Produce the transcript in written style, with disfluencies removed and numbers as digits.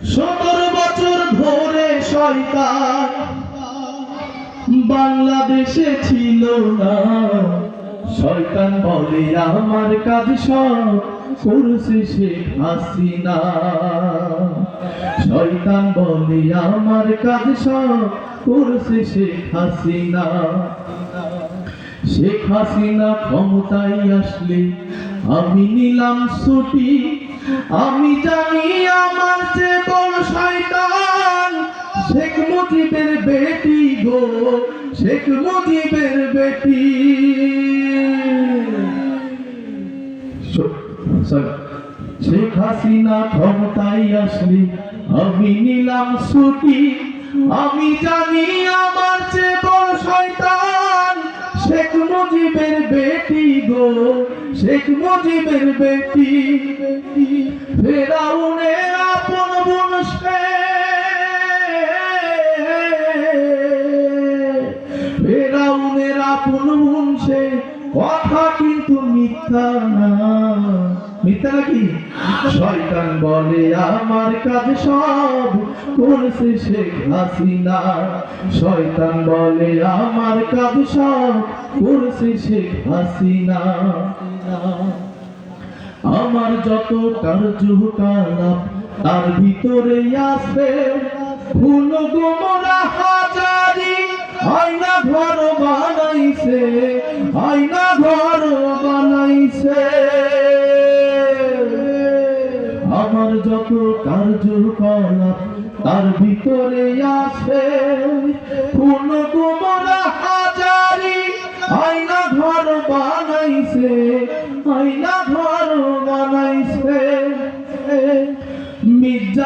17 বছর ধরে শয়তান বাংলাদেশে ছিল না। শয়তান বলে আমার কাজ সব করছে শেখ হাসিনা। শয়তান বলে আমার কাজ সব করছে শেখ হাসিনা। শেখ হাসিনা ক্ষমতায় আসলে আমি নিলাম ছুটি। আমি জানি আমার যে বড় শয়তান শেখ মুজিবের বেটি গো, শেখ মুজিবের বেটি। শেখ হাসিনা ক্ষমতায় আসলে আমি নিলাম ছুটি। আমি জানি আমার যে বড় শয়তান শেখ মুজিবের বেটি গো, শেখ মুজিবের বেটি। ফেরাউনের আপন বোন সে, ফেরাউনের আপন বোন সে, কথা কিন্তু মিথ্যা না। মিথ্যা নাকি? শয়তান বলে আমার কাজ সব করছে শেখ হাসিনা। শয়তান বলে আমার কাজ সব করছে শেখ হাসিনা। আমার যত কার্যকলাপ তার ভিতরে আছে ভুল গোমরা হাজারি। আয়না ঘর বানাইছে, আয়না ঘর বানাইছে। আমার যত কার্যকলাপ তার ভিতরে আছে ভুল গোমরা